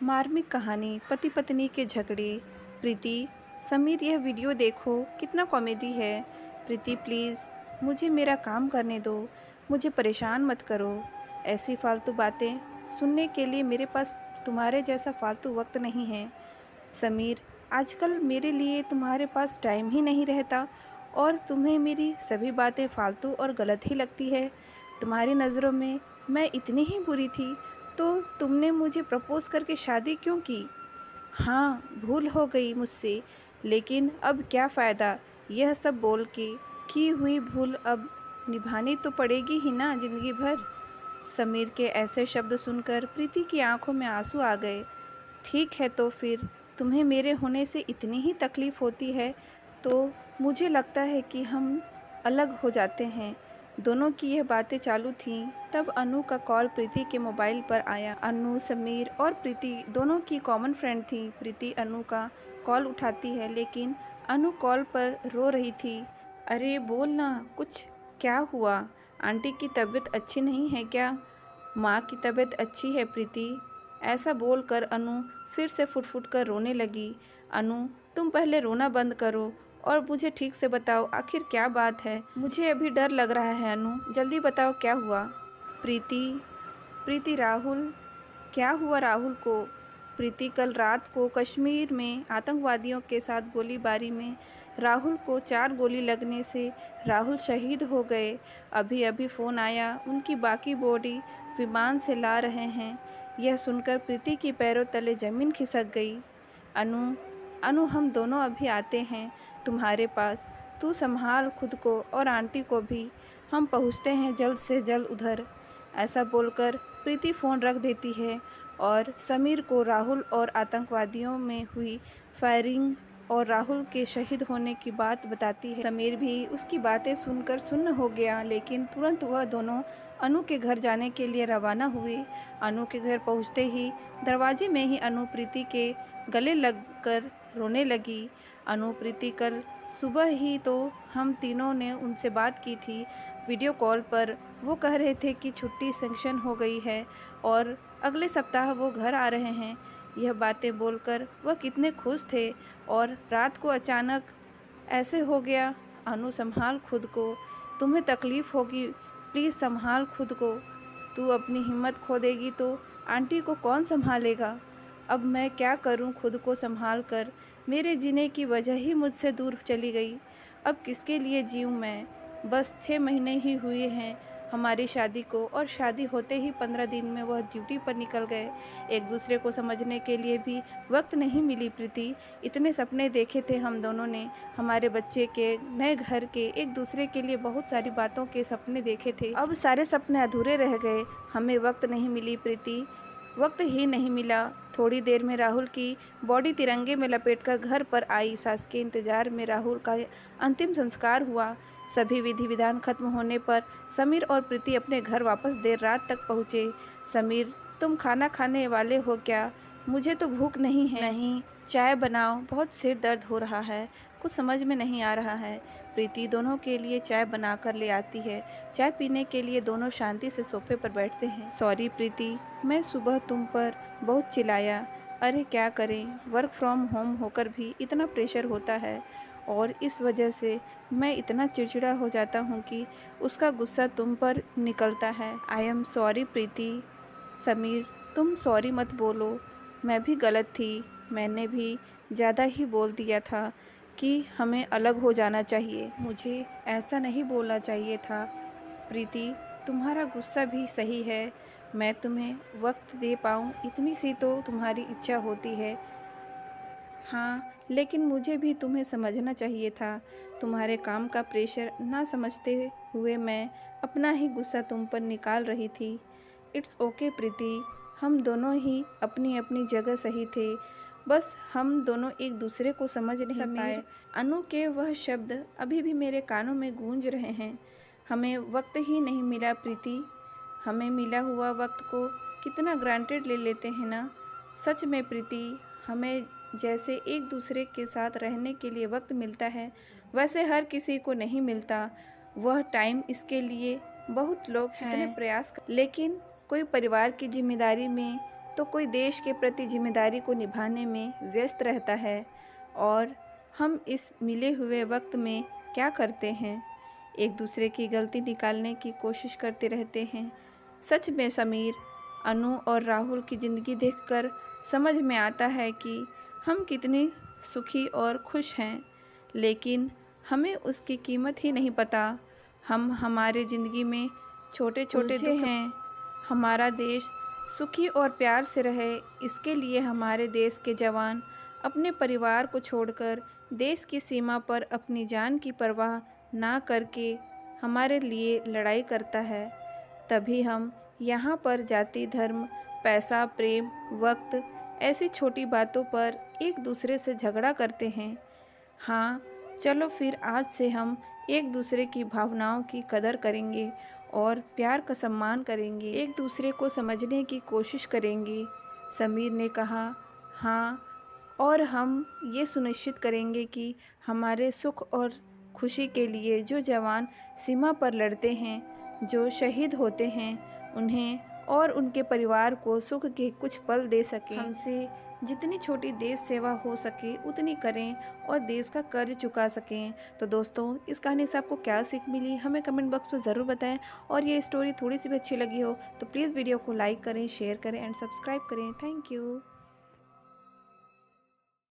मार्मिक कहानी, पति पत्नी के झगड़े। प्रीति, समीर यह वीडियो देखो, कितना कॉमेडी है। प्रीति प्लीज़ मुझे मेरा काम करने दो, मुझे परेशान मत करो। ऐसी फालतू बातें सुनने के लिए मेरे पास तुम्हारे जैसा फालतू वक्त नहीं है। समीर, आजकल मेरे लिए तुम्हारे पास टाइम ही नहीं रहता और तुम्हें मेरी सभी बातें फालतू और गलत ही लगती है। तुम्हारी नज़रों में मैं इतनी ही बुरी थी तो तुमने मुझे प्रपोज़ करके शादी क्यों की? हाँ, भूल हो गई मुझसे, लेकिन अब क्या फ़ायदा यह सब बोल के। की हुई भूल अब निभानी तो पड़ेगी ही ना ज़िंदगी भर। समीर के ऐसे शब्द सुनकर प्रीति की आंखों में आंसू आ गए। ठीक है, तो फिर तुम्हें मेरे होने से इतनी ही तकलीफ़ होती है तो मुझे लगता है कि हम अलग हो जाते हैं। दोनों की यह बातें चालू थीं, तब अनु का कॉल प्रीति के मोबाइल पर आया। अनु, समीर और प्रीति दोनों की कॉमन फ्रेंड थी। प्रीति अनु का कॉल उठाती है, लेकिन अनु कॉल पर रो रही थी। अरे बोल ना, कुछ क्या हुआ? आंटी की तबीयत अच्छी नहीं है क्या? माँ की तबीयत अच्छी है प्रीति। ऐसा बोलकर अनु फिर से फुट-फुट कर रोने लगी। अनु, तुम पहले रोना बंद करो और मुझे ठीक से बताओ आखिर क्या बात है। मुझे अभी डर लग रहा है अनु, जल्दी बताओ क्या हुआ। प्रीति, प्रीति राहुल, क्या हुआ राहुल को? प्रीति, कल रात को कश्मीर में आतंकवादियों के साथ गोलीबारी में राहुल को 4 गोली लगने से राहुल शहीद हो गए। अभी अभी फ़ोन आया, उनकी बाकी बॉडी विमान से ला रहे हैं। यह सुनकर प्रीति की पैरों तले ज़मीन खिसक गई। अनु, अनु हम दोनों अभी आते हैं तुम्हारे पास, तू संभाल खुद को और आंटी को भी। हम पहुँचते हैं जल्द से जल्द उधर। ऐसा बोलकर प्रीति फ़ोन रख देती है और समीर को राहुल और आतंकवादियों में हुई फायरिंग और राहुल के शहीद होने की बात बताती है। समीर भी उसकी बातें सुनकर सुन्न हो गया, लेकिन तुरंत वह दोनों अनु के घर जाने के लिए रवाना हुए। अनु के घर पहुंचते ही दरवाजे में ही अनु प्रीति के गले लगकर रोने लगी। अनु, प्रीति, कल सुबह ही तो हम तीनों ने उनसे बात की थी वीडियो कॉल पर। वो कह रहे थे कि छुट्टी सैंक्शन हो गई है और अगले सप्ताह वो घर आ रहे हैं। यह बातें बोलकर वह कितने खुश थे और रात को अचानक ऐसे हो गया। अनु, संभाल खुद को, तुम्हें तकलीफ़ होगी, प्लीज़ संभाल खुद को। तू अपनी हिम्मत खो देगी तो आंटी को कौन संभालेगा? अब मैं क्या करूं खुद को संभाल कर? मेरे जीने की वजह ही मुझसे दूर चली गई। अब किसके लिए जीऊं मैं? बस 6 महीने ही हुए हैं हमारी शादी को और शादी होते ही 15 दिन में वह ड्यूटी पर निकल गए। एक दूसरे को समझने के लिए भी वक्त नहीं मिली प्रीति। इतने सपने देखे थे हम दोनों ने, हमारे बच्चे के, नए घर के, एक दूसरे के लिए बहुत सारी बातों के सपने देखे थे। अब सारे सपने अधूरे रह गए। हमें वक्त नहीं मिली प्रीति, वक्त ही नहीं मिला। थोड़ी देर में राहुल की बॉडी तिरंगे में लपेटकर घर पर आई। सास के इंतजार में राहुल का अंतिम संस्कार हुआ। सभी विधि विधान खत्म होने पर समीर और प्रीति अपने घर वापस देर रात तक पहुँचे। समीर, तुम खाना खाने वाले हो क्या? मुझे तो भूख नहीं है। नहीं, चाय बनाओ, बहुत सिर दर्द हो रहा है, कुछ समझ में नहीं आ रहा है। प्रीति दोनों के लिए चाय बनाकर ले आती है। चाय पीने के लिए दोनों शांति से सोफे पर बैठते हैं। सॉरी प्रीति, मैं सुबह तुम पर बहुत चिल्लाया। अरे क्या करें, वर्क फ्रॉम होम होकर भी इतना प्रेशर होता है और इस वजह से मैं इतना चिड़चिड़ा हो जाता हूँ कि उसका गुस्सा तुम पर निकलता है। आई एम सॉरी प्रीति। समीर, तुम सॉरी मत बोलो, मैं भी गलत थी। मैंने भी ज़्यादा ही बोल दिया था कि हमें अलग हो जाना चाहिए। मुझे ऐसा नहीं बोलना चाहिए था। प्रीति, तुम्हारा गुस्सा भी सही है। मैं तुम्हें वक्त दे पाऊँ इतनी सी तो तुम्हारी इच्छा होती है। हाँ, लेकिन मुझे भी तुम्हें समझना चाहिए था। तुम्हारे काम का प्रेशर ना समझते हुए मैं अपना ही गुस्सा तुम पर निकाल रही थी। इट्स ओके प्रीति, हम दोनों ही अपनी अपनी जगह सही थे, बस हम दोनों एक दूसरे को समझ नहीं पाए। अनु के वह शब्द अभी भी मेरे कानों में गूंज रहे हैं। हमें वक्त ही नहीं मिला प्रीति। हमें मिला हुआ वक्त को कितना ग्रांटेड ले लेते हैं ना। सच में प्रीति, हमें जैसे एक दूसरे के साथ रहने के लिए वक्त मिलता है, वैसे हर किसी को नहीं मिलता वह टाइम। इसके लिए बहुत लोग कितने प्रयास लेकिन कोई परिवार की जिम्मेदारी में तो कोई देश के प्रति जिम्मेदारी को निभाने में व्यस्त रहता है। और हम इस मिले हुए वक्त में क्या करते हैं? एक दूसरे की गलती निकालने की कोशिश करते रहते हैं। सच में समीर, अनु और राहुल की ज़िंदगी देखकर समझ में आता है कि हम कितने सुखी और खुश हैं, लेकिन हमें उसकी कीमत ही नहीं पता। हम हमारे ज़िंदगी में छोटे छोटे दुख हैं। हमारा देश सुखी और प्यार से रहे, इसके लिए हमारे देश के जवान अपने परिवार को छोड़कर देश की सीमा पर अपनी जान की परवाह ना करके हमारे लिए लड़ाई करता है। तभी हम यहाँ पर जाति, धर्म, पैसा, प्रेम, वक्त ऐसी छोटी बातों पर एक दूसरे से झगड़ा करते हैं। हाँ, चलो फिर आज से हम एक दूसरे की भावनाओं की कदर करेंगे और प्यार का सम्मान करेंगे, एक दूसरे को समझने की कोशिश करेंगे। समीर ने कहा, हाँ, और हम ये सुनिश्चित करेंगे कि हमारे सुख और खुशी के लिए जो जवान सीमा पर लड़ते हैं, जो शहीद होते हैं, उन्हें और उनके परिवार को सुख के कुछ पल दे सकें। हमसे जितनी छोटी देश सेवा हो सके उतनी करें और देश का कर्ज चुका सकें। तो दोस्तों, इस कहानी से आपको क्या सीख मिली हमें कमेंट बॉक्स में ज़रूर बताएं। और ये स्टोरी थोड़ी सी भी अच्छी लगी हो तो प्लीज़ वीडियो को लाइक करें, शेयर करें एंड सब्सक्राइब करें। Thank you.